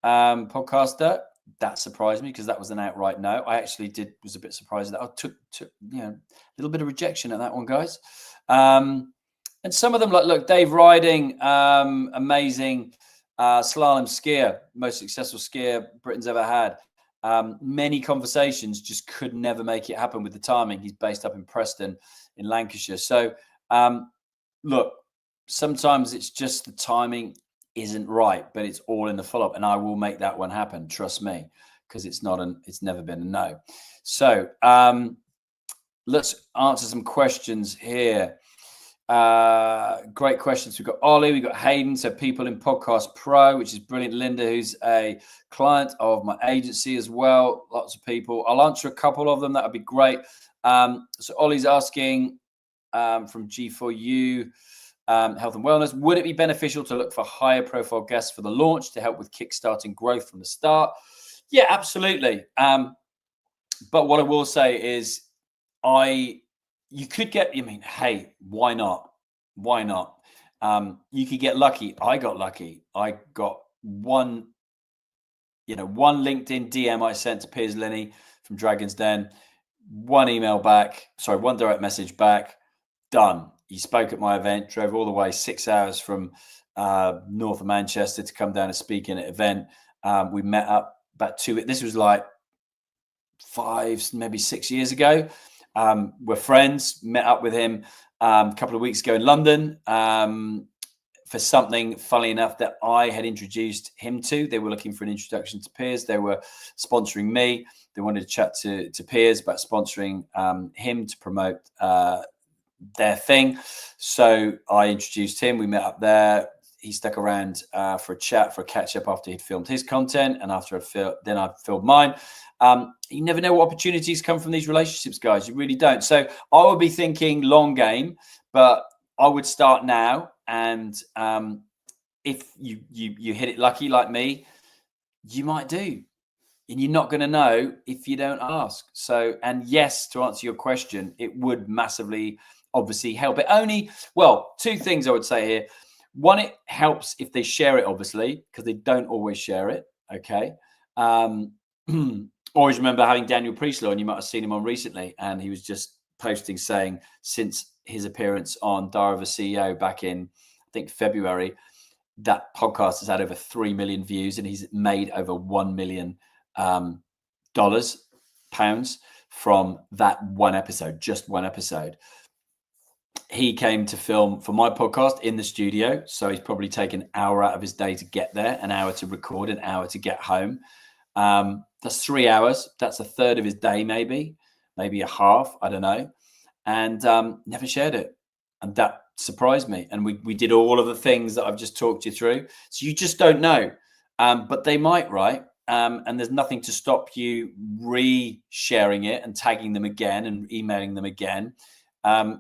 podcaster. That surprised me because that was an outright no. I actually was a bit surprised that I took a little bit of rejection at that one, guys. And some of them, look, Dave Riding, amazing slalom skier, most successful skier Britain's ever had. Many conversations, just could never make it happen with the timing. He's based up in Preston in Lancashire. So, look, sometimes it's just the timing. isn't right, but it's all in the follow-up, and I will make that one happen. Trust me, because it's never been a no. So let's answer some questions here. Great questions. We've got Ollie, we've got Hayden. So people in Podcast Pro, which is brilliant. Linda, who's a client of my agency as well. Lots of people. I'll answer a couple of them. That would be great. So Ollie's asking from G4U, Health and Wellness, would it be beneficial to look for higher profile guests for the launch to help with kickstarting growth from the start? Yeah, absolutely. But what I will say is you could get, hey, why not? Why not? You could get lucky. I got lucky. I got one LinkedIn DM I sent to Piers Linney from Dragon's Den, one direct message back, done. He spoke at my event, drove all the way 6 hours from north of Manchester to come down and speak in an event. We met up this was like 5, maybe 6 years ago. We're friends, met up with him a couple of weeks ago in London for something, funnily enough, that I had introduced him to. They were looking for an introduction to Piers. They were sponsoring me. They wanted to chat to Piers about sponsoring him to promote their thing. So I introduced him. We met up there. He stuck around for a chat, for a catch up after he'd filmed his content, and after I filmed mine. You never know what opportunities come from these relationships, guys. You really don't. So I would be thinking long game, but I would start now. And if you hit it lucky like me, you might do. And you're not going to know if you don't ask. So, and yes, to answer your question, it would massively, obviously, help. Two things I would say here. One, it helps if they share it, obviously, because they don't always share it. Okay. Always remember having Daniel Priestley on. You might have seen him on recently, and he was just posting saying since his appearance on Diary of a CEO back in, I think, February, that podcast has had over 3 million views, and he's made over $1 million pounds from that one episode, just one episode. He came to film for my podcast in the studio, so he's probably taken an hour out of his day to get there, an hour to record, an hour to get home. That's 3 hours. That's a third of his day, maybe a half. I don't know. And never shared it. And that surprised me. And we did all of the things that I've just talked you through. So you just don't know. But they might, right? And there's nothing to stop you re-sharing it and tagging them again and emailing them again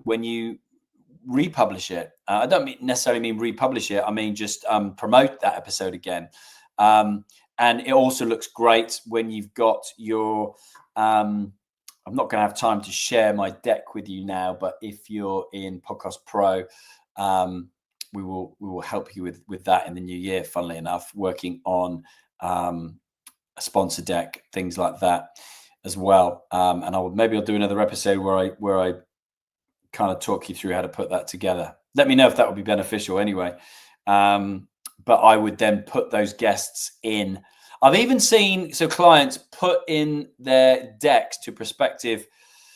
when you republish it. I don't necessarily mean republish it. I mean just promote that episode again. And it also looks great when you've got your, I'm not going to have time to share my deck with you now, but if you're in Podcast Pro, we will help you with that in the new year, funnily enough, working on a sponsor deck, things like that as well. And maybe I'll do another episode where I kind of talk you through how to put that together. Let me know if that would be beneficial anyway. But I would then put those guests in. I've even seen clients put in their decks to prospective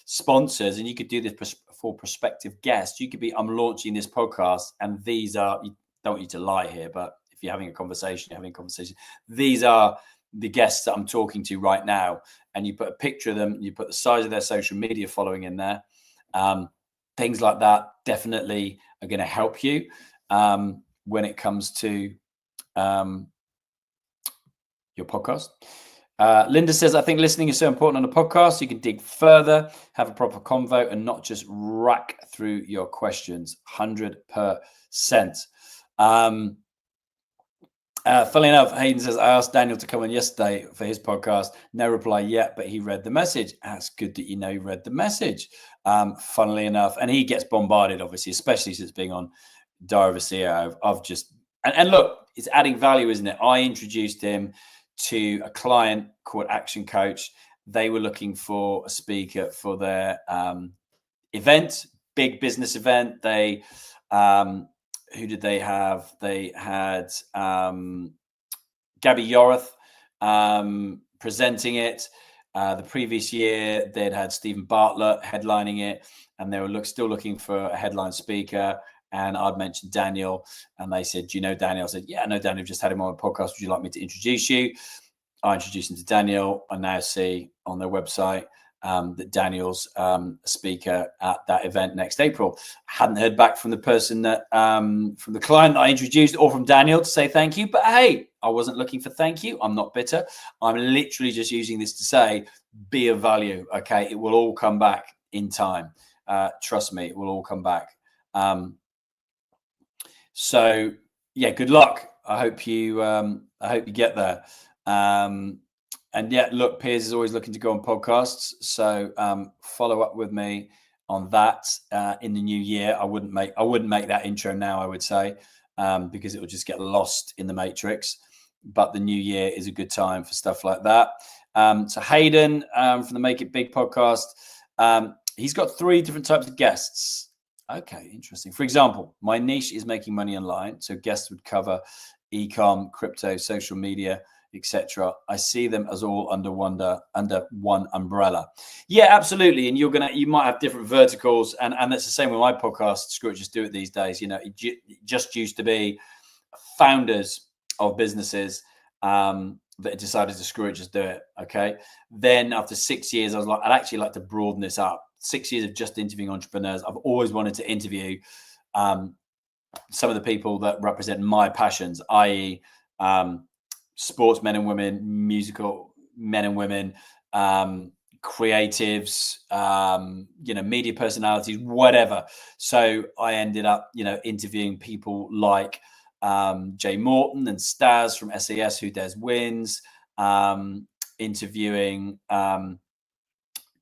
sponsors, and you could do this for prospective guests. You could be, I'm launching this podcast, and these are, you don't want you to lie here, but if you're having a conversation, these are the guests that I'm talking to right now. And you put a picture of them, you put the size of their social media following in there. Things like that definitely are going to help you when it comes to your podcast. Linda says, I think listening is so important on a podcast. You can dig further, have a proper convo, and not just rack through your questions. 100%. Funnily enough, Hayden says, I asked Daniel to come on yesterday for his podcast. No reply yet, but he read the message. That's good that you know he read the message. Funnily enough, and he gets bombarded, obviously, especially since being on Diary of a CEO. I've just, and look, it's adding value, isn't it? I introduced him to a client called Action Coach. They were looking for a speaker for their event, big business event. They, who did they have? They had Gabby Yorath presenting it. The previous year, they'd had Stephen Bartlett headlining it, and they were still looking for a headline speaker. and I'd mentioned Daniel, and they said, "Do you know Daniel?" I said, "Yeah, I know Daniel. Just had him on a podcast. Would you like me to introduce you?" I introduced him to Daniel. I now see on their website that Daniel's a speaker at that event next April. I hadn't heard back from the person that from the client that I introduced or from Daniel to say thank you, but hey, I wasn't looking for thank you. I'm not bitter. I'm literally just using this to say, be of value. Okay, it will all come back in time. Trust me, it will all come back. So yeah, good luck. I hope you get there. And yeah, look, Piers is always looking to go on podcasts. So follow up with me on that in the new year. I wouldn't make that intro now, I would say, because it will just get lost in the matrix. But the new year is a good time for stuff like that. So Hayden from the Make It Big podcast, he's got 3 different types of guests. Okay, interesting. For example, my niche is making money online. So guests would cover e-com, crypto, social media, etc. I see them as all under one umbrella. Yeah, absolutely. And you might have different verticals, and that's the same with my podcast. Screw it, just do it these days. You know, it just used to be founders of businesses that decided to screw it, just do it. Okay. Then after 6 years, I was like, I'd actually like to broaden this up. 6 years of just interviewing entrepreneurs. I've always wanted to interview some of the people that represent my passions, i.e., sports men and women, musical men and women, creatives, media personalities, whatever. So I ended up, interviewing people like Jay Morton and Staz from SAS, Who Dares Wins, interviewing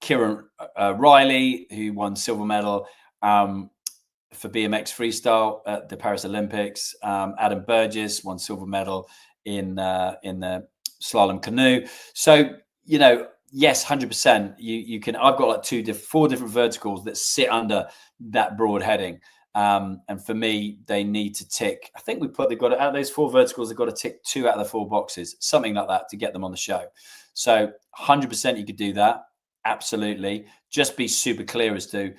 Kieran Riley, who won silver medal for BMX freestyle at the Paris Olympics. Adam Burgess won silver medal in the slalom canoe. So, yes, 100%. You can. I've got like 4 different verticals that sit under that broad heading. And for me, they need to tick. I think they've got out of those 4 verticals, they've got to tick 2 out of the 4 boxes, something like that, to get them on the show. So 100% you could do that. Absolutely. Just be super clear as to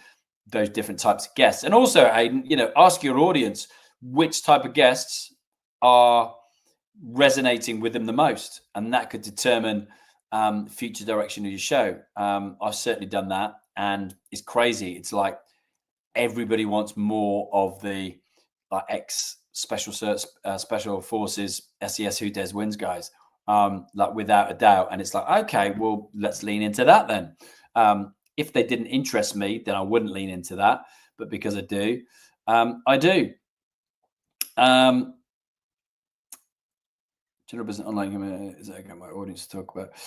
those different types of guests. And also, Hayden, ask your audience which type of guests are resonating with them the most. And that could determine future direction of your show. I've certainly done that. And it's crazy. It's like everybody wants more of the ex special forces, SES Who Dares Wins guys. Without a doubt. And it's like, okay, well, let's lean into that then. If they didn't interest me, then I wouldn't lean into that. But because I do, I do. General business online, is that again my audience to talk about?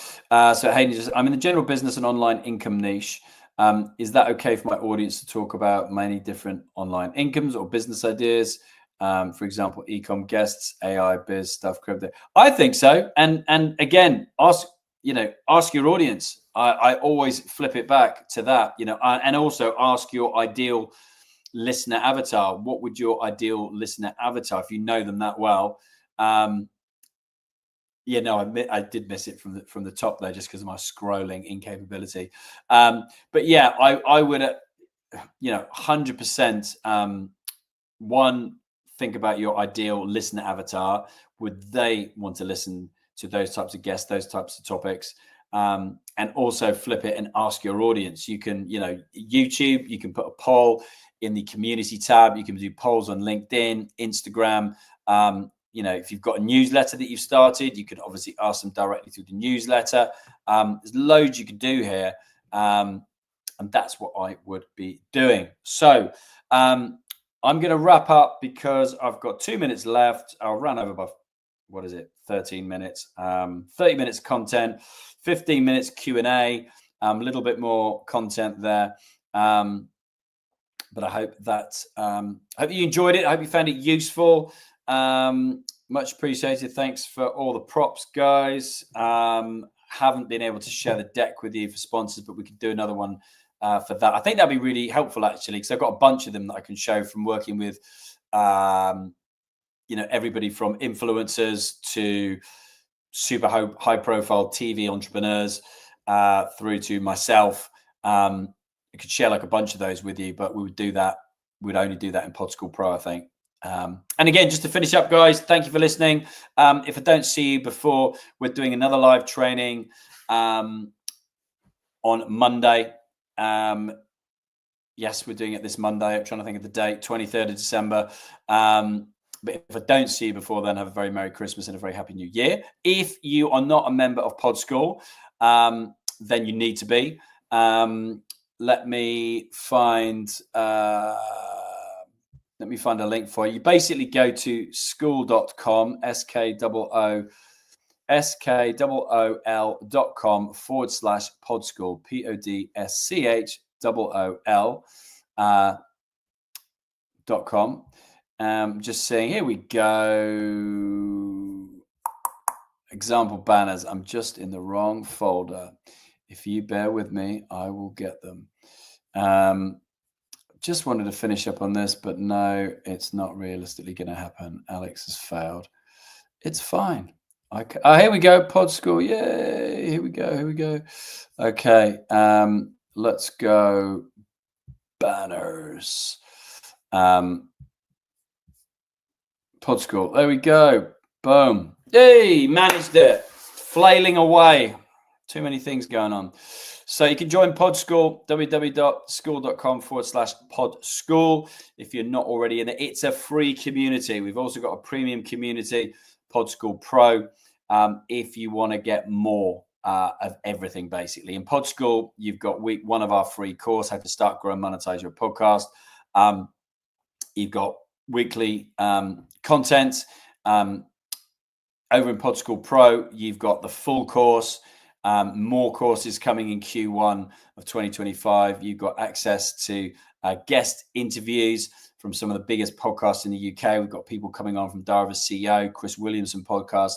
So Hayden, I'm in the general business and online income niche. Is that okay for my audience to talk about many different online incomes or business ideas? For example, ecom guests, AI, biz stuff, crypto. I think so. And again, ask your audience. I always flip it back to that, and also ask your ideal listener avatar. What would your ideal listener avatar, if you know them that well? I did miss it from the top there just because of my scrolling incapability. But yeah, I would, 100%. One, think about your ideal listener avatar. Would they want to listen to those types of guests, those types of topics? And also flip it and ask your audience. You can, YouTube, you can put a poll in the community tab. You can do polls on LinkedIn, Instagram. If you've got a newsletter that you've started, you could obviously ask them directly through the newsletter. There's loads you can do here. And that's what I would be doing. So I'm going to wrap up because I've got 2 minutes left. I'll run over by, 13 minutes, 30 minutes content, 15 minutes Q&A, a little bit more content there. But I hope that, hope you enjoyed it. I hope you found it useful. Much appreciated. Thanks for all the props, guys. Haven't been able to share the deck with you for sponsors, but we could do another one for that. I think that'd be really helpful, actually, because I've got a bunch of them that I can show from working with, everybody from influencers to super high profile TV entrepreneurs through to myself. I could share like a bunch of those with you, but we would do that we'd only do that in Pod School Pro, I think. And again, just to finish up, guys, thank you for listening. If I don't see you before, we're doing another live training on Monday. Yes, we're doing it this Monday. I'm trying to think of the date, 23rd of December. But if I don't see you before then, have a very Merry Christmas and a very Happy New Year. If you are not a member of Pod School, then you need to be. Let me find a link for you. You basically go to school.com, skool.com/podschool, PODSCHOOL.com. Just saying, here we go. Example banners. I'm just in the wrong folder. If you bear with me, I will get them. Just wanted to finish up on this, but no, it's not realistically going to happen. Alex has failed. It's fine. Okay. Oh, here we go. Pod School. Yay. Here we go. Okay. Let's go. Banners. Pod School. There we go. Boom. Yay. Managed it. Flailing away. Too many things going on. So you can join Pod School, www.school.com/podschool. If you're not already in it, it's a free community. We've also got a premium community, Pod School Pro, if you want to get more of everything, basically. In Pod School, you've got week one of our free course, How to Start, Grow, and Monetize Your Podcast. You've got weekly content. Over in Pod School Pro, you've got the full course. More courses coming in Q1 of 2025. You've got access to guest interviews from some of the biggest podcasts in the UK. We've got people coming on from Darvis CEO, Chris Williamson podcast,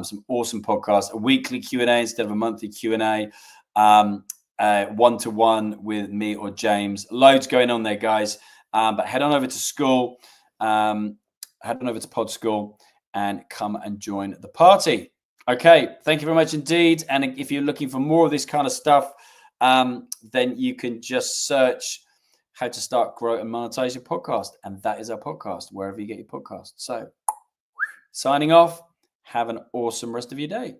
some awesome podcasts, a weekly Q&A instead of a monthly Q&A, one-to-one with me or James. Loads going on there, guys. But head on over to school, head on over to Pod School and come and join the party. Okay, thank you very much indeed. And if you're looking for more of this kind of stuff, then you can just search How to Start, Grow, and Monetize Your Podcast. And that is our podcast, wherever you get your podcast. So signing off, have an awesome rest of your day.